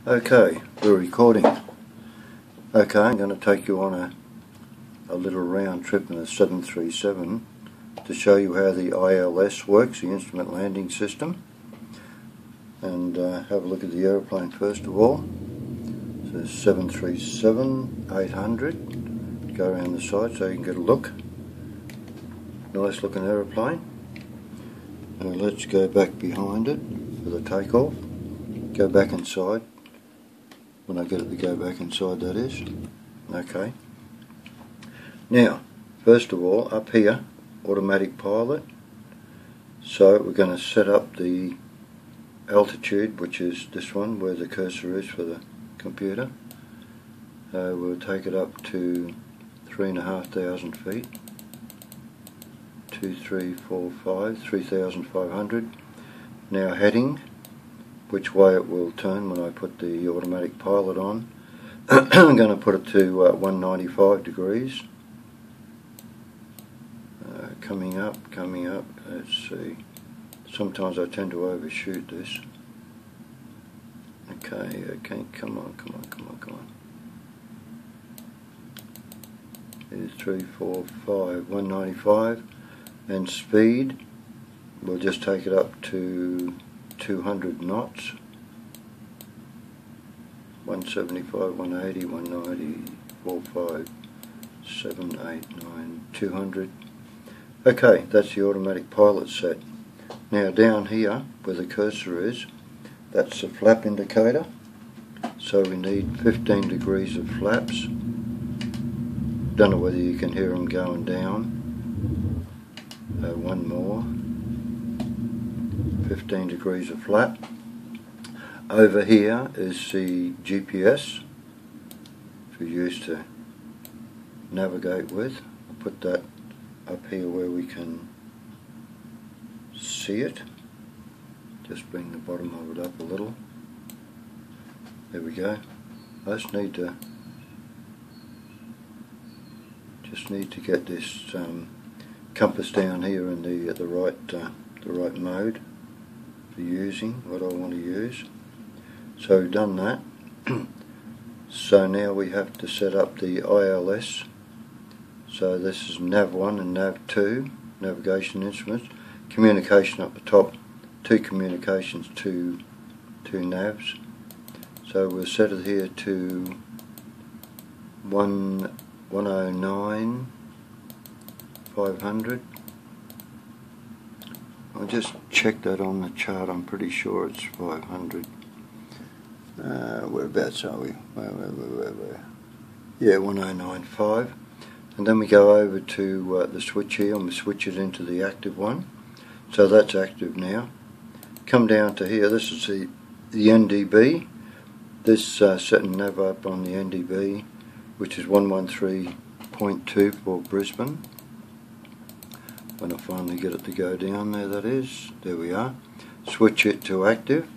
Okay, we're recording. Okay, I'm going to take you on a little round trip in the 737 to show you how the ILS works, the Instrument Landing System, and have a look at the aeroplane first of all. So 737-800, go around the side so you can get a look. Nice looking aeroplane. Now let's go back behind it for the takeoff. Go back inside. When I get it to go back inside, that is. Okay. Now, first of all, up here, automatic pilot. So we're going to set up the altitude, which is this one, where the cursor is for the computer. We'll take it up to 3,500 feet. 2, 3, 4, 5, 3,500. Now heading, which way it will turn when I put the automatic pilot on. I'm going to put it to 195 degrees. Coming up, let's see. Sometimes I tend to overshoot this. Okay, come on. Here's 3, 4, 5, 195. And speed, we'll just take it up to 200 knots. 175, 180, 190, 4, 5, 7, 8, 9, 200. Okay, that's the automatic pilot set. Now down here, where the cursor is, that's the flap indicator. So we need 15 degrees of flaps. Don't know whether you can hear them going down. One more. 15 degrees of flap. Over here is the GPS for use to navigate with. I'll put that up here where we can see it. Just bring the bottom of it up a little. There we go. I just need to get this compass down here in the right mode for using what I want to use. So we've done that. So now we have to set up the ILS. So this is nav1 and nav2, navigation instruments. Communication up the top, 2 communications, 2 navs. So we'll set it here to 109 500. I'll just check that on the chart. I'm pretty sure it's 500. Whereabouts are we? Where? Yeah, 1095. And then we go over to the switch here, and we switch it into the active one. So that's active now. Come down to here. This is the NDB. This setting nav up on the NDB, which is 113.2 for Brisbane. When I finally get it to go down there, that is. There we are. Switch it to active,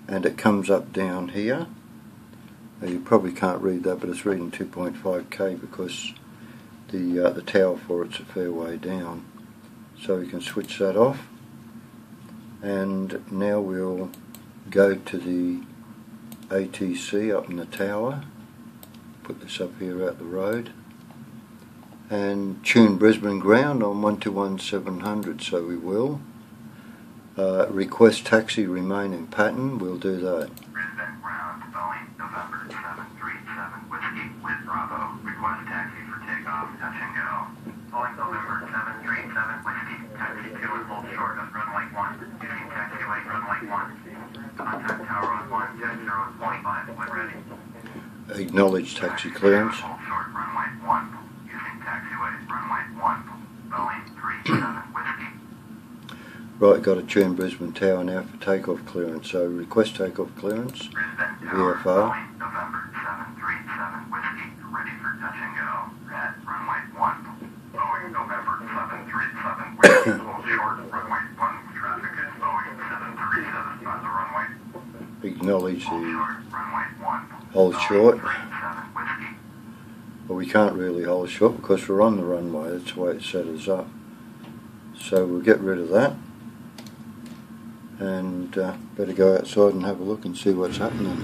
and it comes up down here. Now you probably can't read that, but it's reading 2.5k because the tower for it's a fair way down. So we can switch that off. And now we'll go to the ATC up in the tower. Put this up here out the road. And tune Brisbane ground on 121700, so we will. Request taxi remain in pattern, we'll do that. Brisbane ground, Boeing, November 737 Whiskey with Bravo. Request taxi for takeoff, touch and go. Boeing, November 737 Whiskey, taxi to and hold short of runway 1. Using taxiway runway 1. Contact tower on 160.5 when ready. Acknowledge taxi clearance. Hold short runway 1. Right, got to tune Brisbane Tower now for takeoff clearance. So request takeoff clearance. VFR. November 737 Whiskey, ready for touch and go. At runway 1. Boeing November 737 Whiskey, hold short runway 1. Traffic is Boeing 737 on the runway. Acknowledge the runway 1. hold short. 737 Whiskey. But we can't really hold short because we're on the runway. That's the way it set us up. So we'll get rid of that. And better go outside and have a look and see what's happening.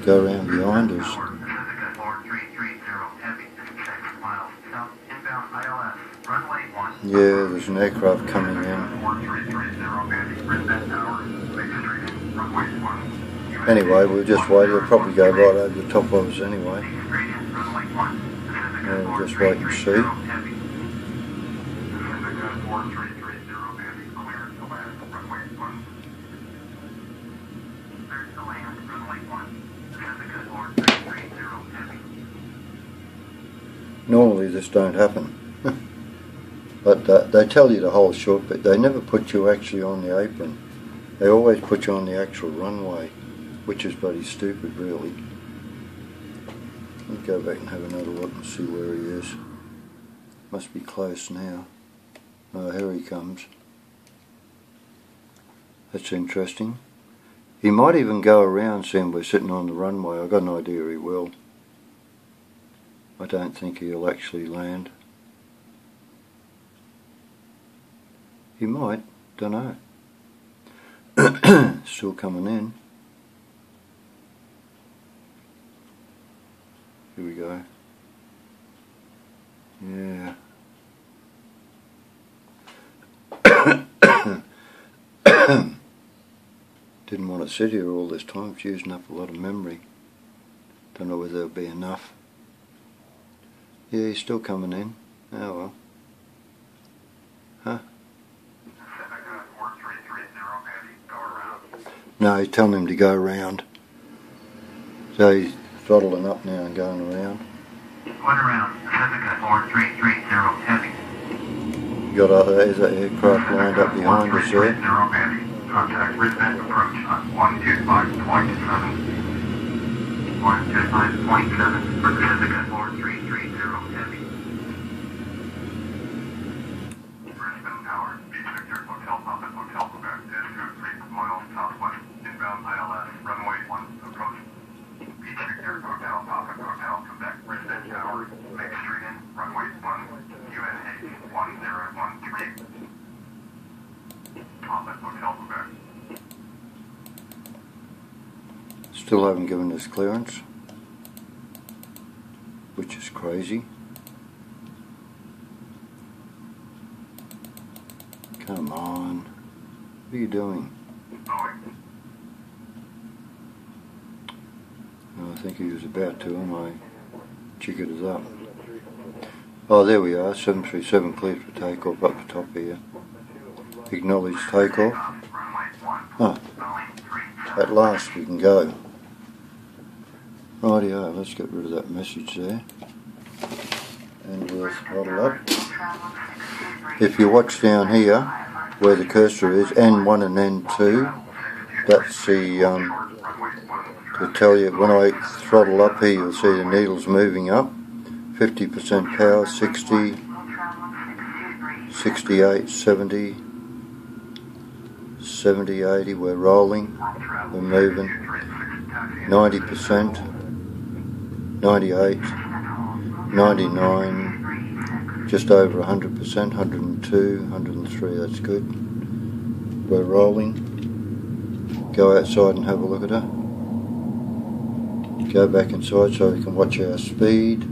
go around behind us. Pacifica 4330 Heavy, 6 miles south, inbound ILS, runway 1. Yeah, there's an aircraft coming in. 4330 Heavy, Brisbane Tower, Lake Street, runway 1. Anyway, we'll just wait. It'll probably go right over the top of us anyway. Runway 1. Pacifica We'll just wait and see. Heavy. Pacifica 4330 Heavy, clear to land, runway 1. Clear to land, runway 1. Pacifica 4330 Heavy. Normally this don't happen. But they tell you the whole short bit. They never put you actually on the apron. They always put you on the actual runway, which is bloody stupid, really. Let's go back and have another look and see where he is. Must be close now. Oh, here he comes. That's interesting. He might even go around seeing we're sitting on the runway. I've got an idea he will. I don't think he'll actually land. He might, don't know. Still coming in. Here we go. Yeah. Didn't want to sit here all this time. It's using up a lot of memory. Don't know whether there'll be enough. Yeah, he's still coming in. Oh well. Huh? No, he's telling him to go around. So he's throttling up now and going around. 1 around, Pacifica 4330 Heavy. You got there's that aircraft lined up behind us there. Heavy. Contact Brisbane approach on 125.7. 125.7 for Pacifica 4330 Heavy. Brisbane Tower, Beach Victor Hotel Papa Hotel Quebec, is 2 miles southwest, inbound ILS, runway 1, approach. Beach Victor Hotel Papa Hotel Quebec, Brisbane Tower, Lake Street in, runway 1, UNH 1013. Papa Hotel Quebec. Still haven't given us clearance, which is crazy. Come on. What are you doing? Oh, I think he was about to, and I jiggered it up. Oh, there we are. 737 cleared for takeoff up the top here. Acknowledge takeoff. Oh, at last we can go. Rightio, let's get rid of that message there. And we'll throttle up. If you watch down here, where the cursor is, N1 and N2, that's the, to tell you, when I throttle up here, you'll see the needles moving up. 50% power, 60, 68, 70, 70, 80, we're rolling, we're moving. 90%, 98, 99, just over 100%, 102, 103, that's good. We're rolling. Go outside and have a look at her. Go back inside so we can watch our speed.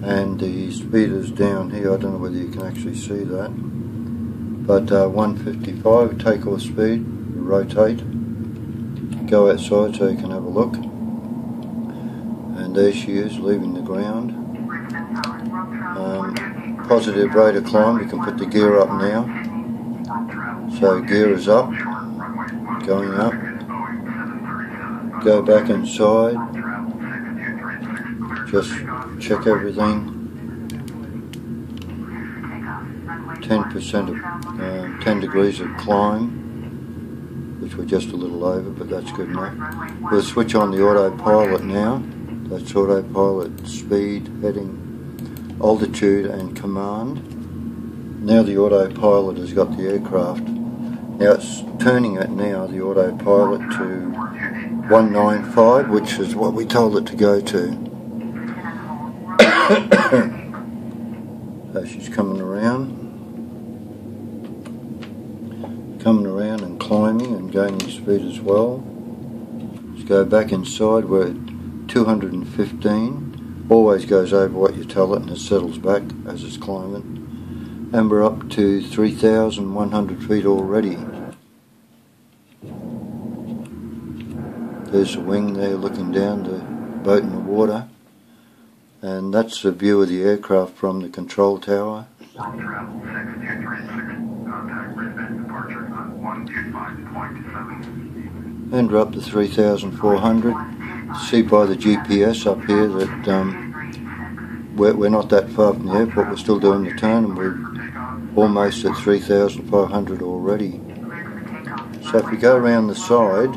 And the speeder's down here, I don't know whether you can actually see that. But 155, takeoff speed, rotate. Go outside so you can have a look. And there she is, leaving the ground. Positive rate of climb, we can put the gear up now. So gear is up, going up. Go back inside, just check everything. 10% of 10 degrees of climb, which we're just a little over, but that's good enough. We'll switch on the autopilot now. That's autopilot, speed, heading, altitude and command. Now the autopilot has got the aircraft. Now it's turning it now, the autopilot, to 195, which is what we told it to go to. So she's coming around and climbing and gaining speed as well. She's Go back inside, we're at 215. Always goes over what you tell it and it settles back as it's climbing. And we're up to 3,100 feet already. There's a wing there looking down the boat in the water. And that's the view of the aircraft from the control tower. And we're up to 3,400. See by the GPS up here that we're not that far from the airport. We're still doing the turn and we're almost at 3,500 already. So if we go around the side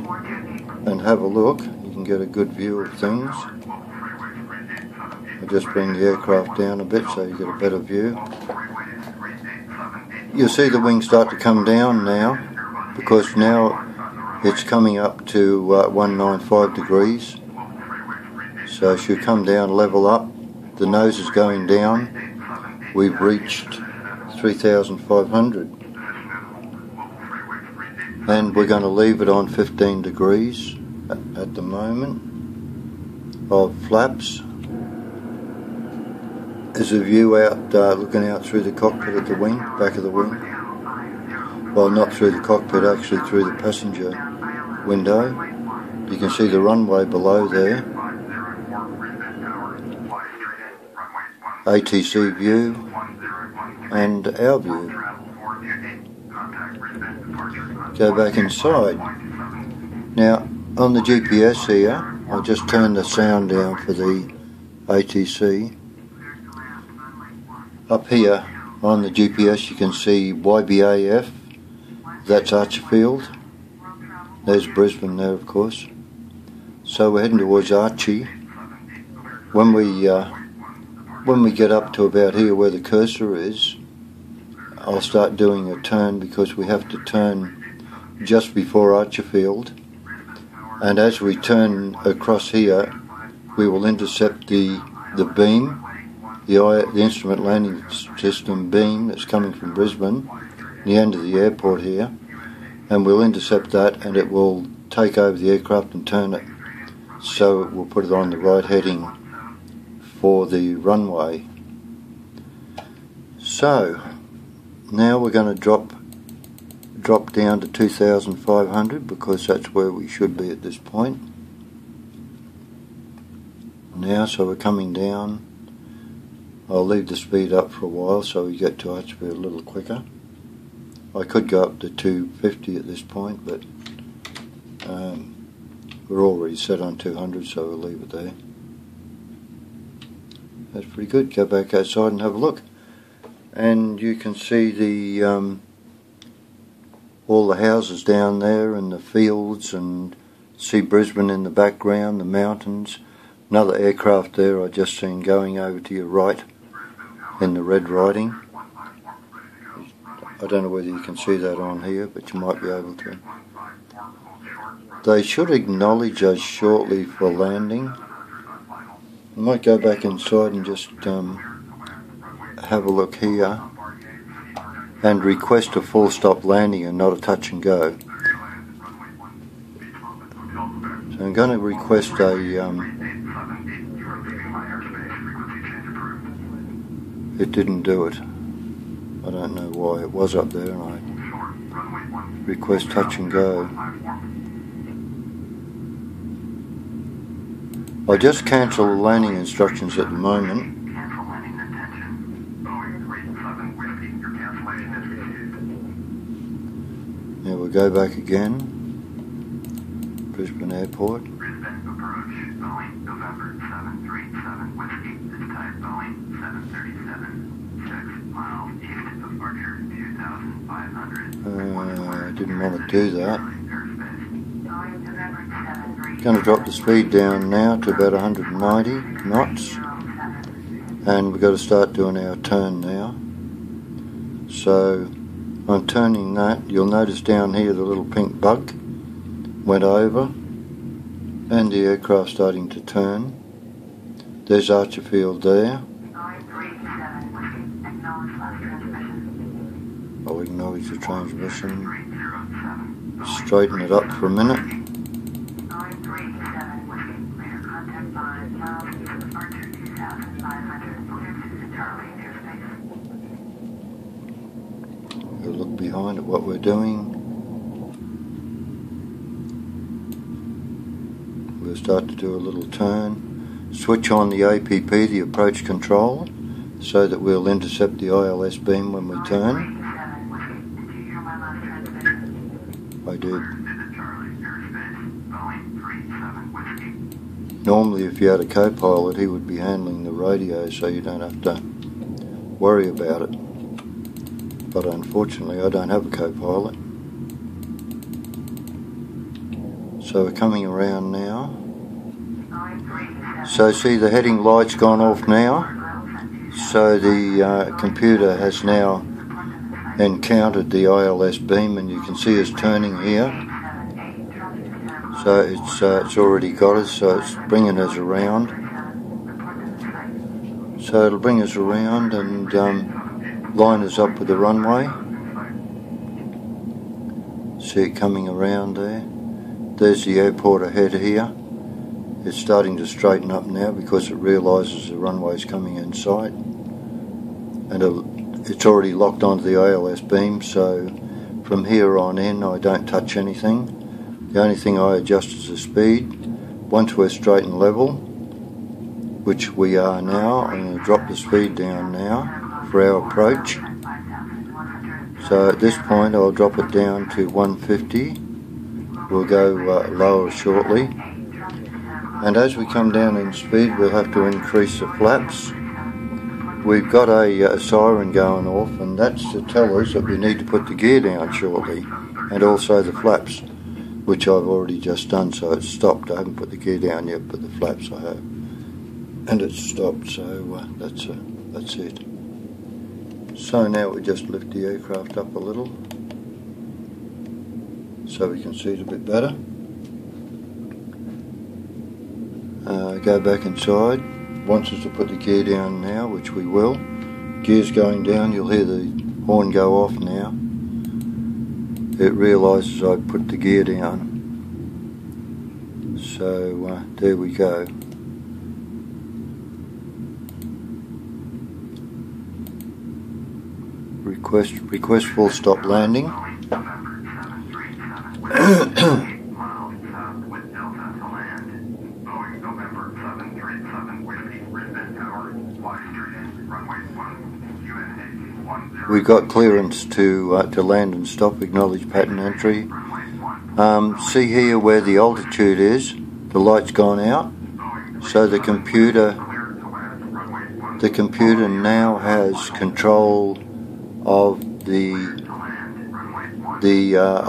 and have a look, you can get a good view of things. I'll just bring the aircraft down a bit so you get a better view. You'll see the wings start to come down now, because now it's coming up to 195 degrees. So it should come down, level up. The nose is going down. We've reached 3,500. And we're going to leave it on 15 degrees at the moment of flaps. There's a view out, looking out through the cockpit at the wing, back of the wing. Well, not through the cockpit, actually through the passenger window. You can see the runway below there. ATC view and our view. Go back inside. Now, on the GPS here, I'll just turn the sound down for the ATC. Up here on the GPS you can see YBAF, that's Archerfield. There's Brisbane there, of course. So we're heading towards Archie. When we get up to about here where the cursor is, I'll start doing a turn, because we have to turn just before Archerfield. And as we turn across here, we will intercept the beam, the instrument landing system beam that's coming from Brisbane, the end of the airport here, and we'll intercept that, and it will take over the aircraft and turn it, so it will put it on the right heading for the runway. So now we're going to drop down to 2,500, because that's where we should be at this point now. So we're coming down. I'll leave the speed up for a while so we get to Archerfield a little quicker. I could go up to 250 at this point, but we're already set on 200, so we'll leave it there. That's pretty good. Go back outside and have a look. And you can see the all the houses down there and the fields, and see Brisbane in the background, the mountains. Another aircraft there I just seen going over to your right in the red writing. I don't know whether you can see that on here, but you might be able to. They should acknowledge us shortly for landing. I might go back inside and just have a look here and request a full stop landing and not a touch and go. So I'm going to request a it didn't do it. I don't know why. It was up there, and I request touch and go. I'll just cancel the landing instructions at the moment. Now we'll go back again. Brisbane Airport. Brisbane approach, Boeing November 737 Whiskey, this type Boeing 737, 6 miles east of Archer, 2,500. I didn't want to do that. Going to drop the speed down now to about 190 knots, and we've got to start doing our turn now. So I'm turning that. You'll notice down here the little pink bug went over, and the aircraft starting to turn. There's Archerfield there. I'll acknowledge the transmission. Straighten it up for a minute. what we're doing. We'll start to do a little turn. Switch on the APP, the approach control, so that we'll intercept the ILS beam when we turn. I did. Normally if you had a co-pilot, he would be handling the radio so you don't have to worry about it. But unfortunately I don't have a co-pilot. So we're coming around now. So see, the heading light's gone off now. So the computer has now encountered the ILS beam, and you can see us turning here. So it's already got us, so it's bringing us around. So it'll bring us around and line us up with the runway. See it coming around there. There's the airport ahead here. It's starting to straighten up now because it realises the runway's coming in sight. And it's already locked onto the ILS beam, so from here on in I don't touch anything. The only thing I adjust is the speed. Once we're straight and level, which we are now, I'm going to drop the speed down now for our approach. So at this point I'll drop it down to 150. We'll go lower shortly. And as we come down in speed, we'll have to increase the flaps. We've got a siren going off, and that's to tell us that we need to put the gear down shortly, and also the flaps, which I've already just done, so it's stopped. I haven't put the gear down yet, but the flaps I have. And it's stopped, so that's it. So now we just lift the aircraft up a little, so we can see it a bit better. Go back inside. Wants us to put the gear down now, which we will. Gear's going down. You'll hear the horn go off now. It realises I've put the gear down. So there we go. Request full stop landing. We got clearance to land and stop. Acknowledge pattern entry. See here where the altitude is. The light's gone out. So the computer now has control of the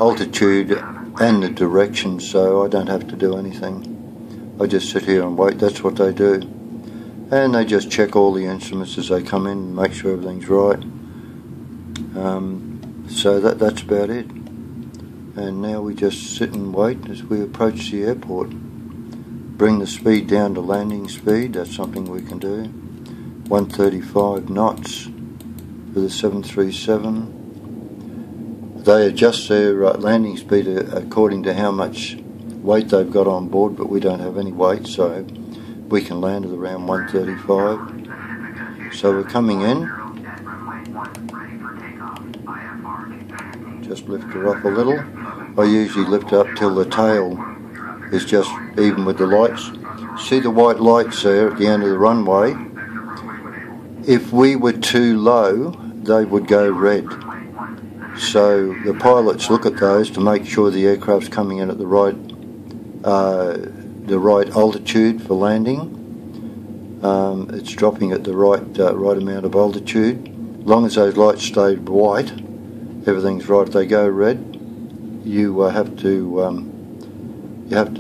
altitude and the direction. So I don't have to do anything. I just sit here and wait. That's what they do. And they just check all the instruments as they come in and make sure everything's right. So that's about it. And now we just sit and wait as we approach the airport. Bring the speed down to landing speed. That's something we can do. 135 knots for the 737. They adjust their landing speed according to how much weight they've got on board, but we don't have any weight, so we can land at around 135. So we're coming in. Just lift her up a little. I usually lift her up till the tail is just even with the lights. See the white lights there at the end of the runway? If we were too low, they would go red. So the pilots look at those to make sure the aircraft's coming in at the right altitude for landing. It's dropping at the right amount of altitude. As long as those lights stay white, everything's right. If they go red, you have to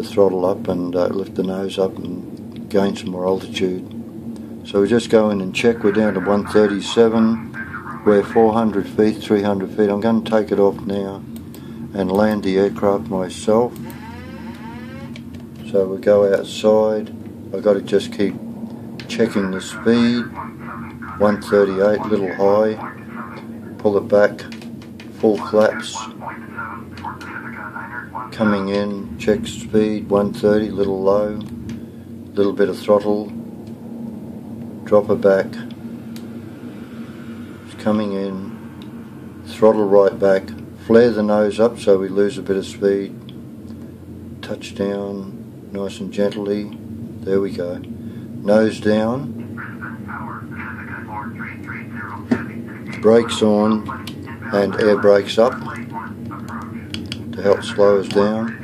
throttle up and lift the nose up and gain some more altitude. So we just go in and check. We're down to 137. We're 400 feet, 300 feet. I'm going to take it off now and land the aircraft myself. So we go outside. I've got to just keep checking the speed. 138, a little high. Pull it back. Full flaps. Coming in, check speed. 130, a little low. Little bit of throttle. Drop it back. It's coming in. Throttle right back. flare the nose up so we lose a bit of speed. Touch down nice and gently. There we go. Nose down. Brakes on and air brakes up to help slow us down.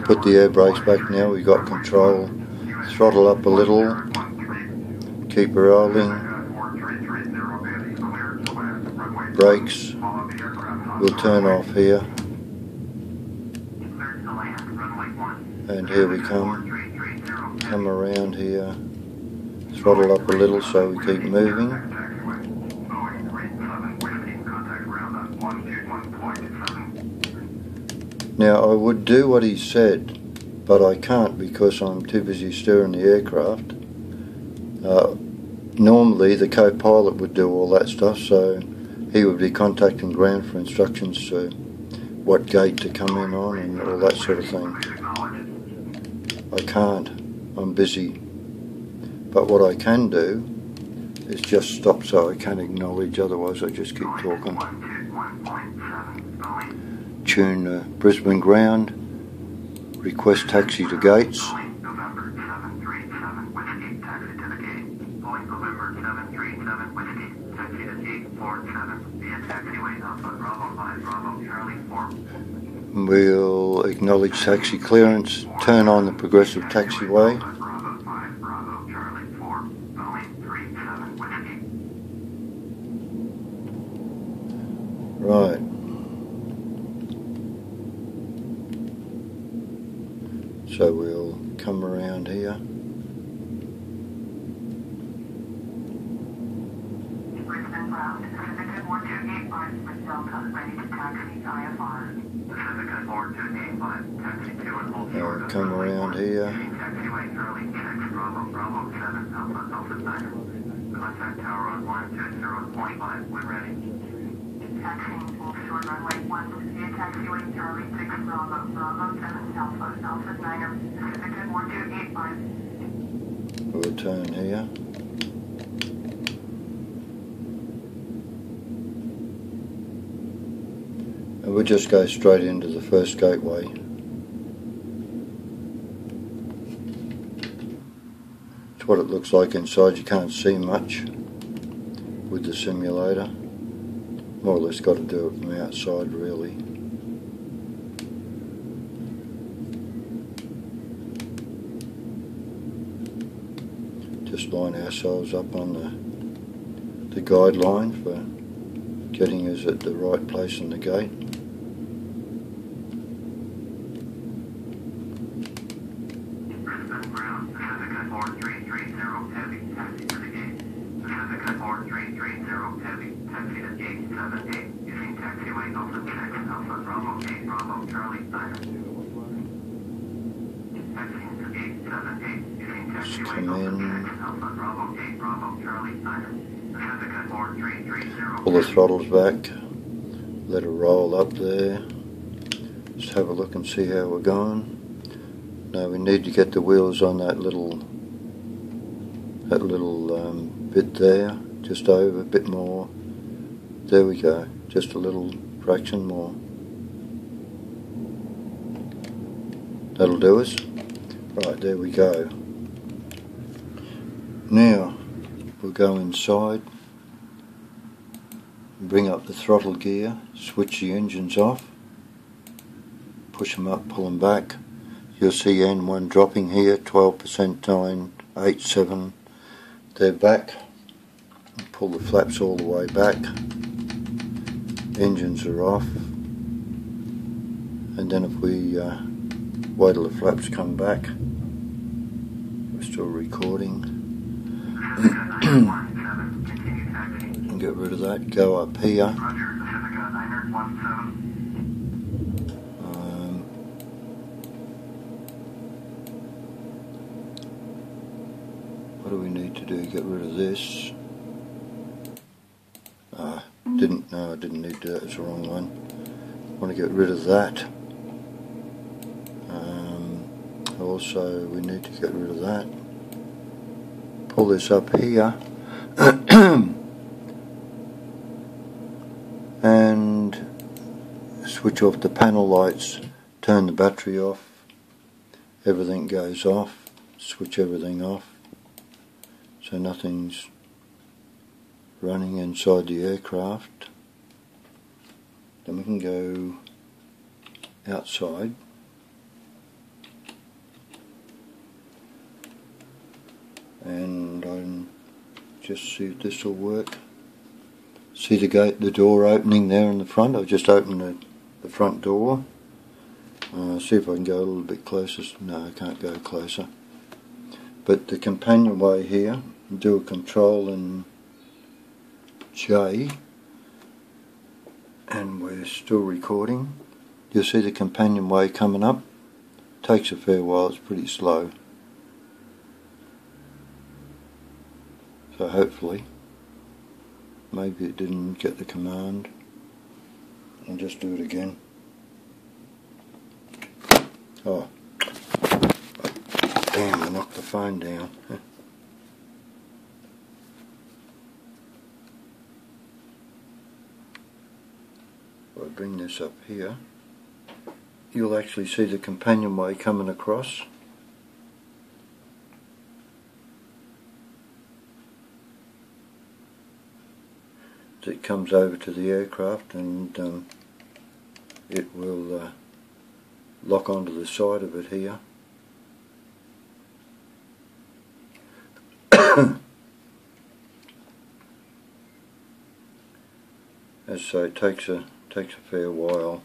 Put the air brakes back now. We've got control. Throttle up a little. Keep rolling. Brakes. We'll turn off here. And here we come. Come around here. Throttle up a little so we keep moving. Now I would do what he said, but I can't because I'm too busy steering the aircraft. Normally the co-pilot would do all that stuff, so he would be contacting ground for instructions to what gate to come in on and all that sort of thing. I can't. I'm busy. But what I can do is just stop so I can acknowledge, otherwise I just keep talking. Tune Brisbane ground. Request taxi to gates. We'll acknowledge taxi clearance, turn on the progressive taxiway. Right. So we'll come around here. Come around here. Contact tower on 120.5. We're ready. Taxiing offshore runway 1 via taxiway Charlie 6 Bravo 7 Alpha 9 Pacific 4285. We'll turn here. And we'll just go straight into the first gateway. It's what it looks like inside. You can't see much with the simulator. More or less got to do it from outside really. Just line ourselves up on the guideline for getting us at the right place in the gate. Just come in. Pull the throttles back. Let it roll up there. Just have a look and see how we're going. Now we need to get the wheels on that little bit there. Just over, a bit more. There we go. Just a little fraction more. That'll do us. Right, there we go. Now we'll go inside, bring up the throttle gear, switch the engines off, push them up, pull them back. You'll see N1 dropping here, 12% 987. They're back. Pull the flaps all the way back. Engines are off. And then if we wait till the flaps come back, we're still recording. And get rid of that. Go up here. What do we need to do? Get rid of this. I didn't need to do that. It's the wrong one. I want to get rid of that. Also, we need to get rid of that. Pull this up here. And switch off the panel lights, turn the battery off, everything goes off, switch everything off, so nothing's running inside the aircraft. Then we can go outside. And I'll just see if this will work. See the door opening there in the front. I've just opened the front door. See if I can go a little bit closer. No, I can't go closer. But the companionway here, do a control and J, and we're still recording. You'll see the companionway coming up. Takes a fair while, it's pretty slow. So hopefully, maybe it didn't get the command. I'll just do it again. Oh, damn, I knocked the phone down. If I bring this up here, you'll actually see the companionway coming across. It comes over to the aircraft, and it will lock onto the side of it here. As I say, it takes a fair while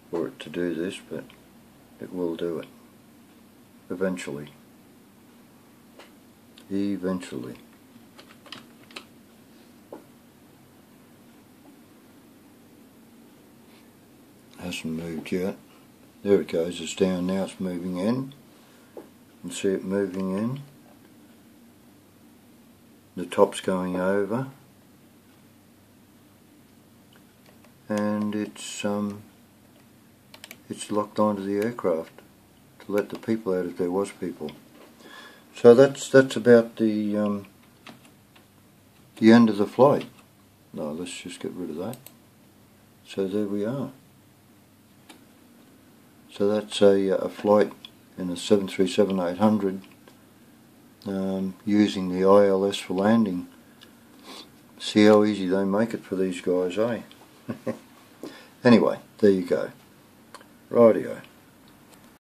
for it to do this, but it will do it eventually. Eventually. Hasn't moved yet. There it goes, it's down now, it's moving in. You can see it moving in. The top's going over. And it's locked onto the aircraft to let the people out if there was people. So that's about the end of the flight. No, let's just get rid of that. So there we are. So that's a flight in a 737-800 using the ILS for landing. See how easy they make it for these guys, eh? Anyway, there you go. Rightio.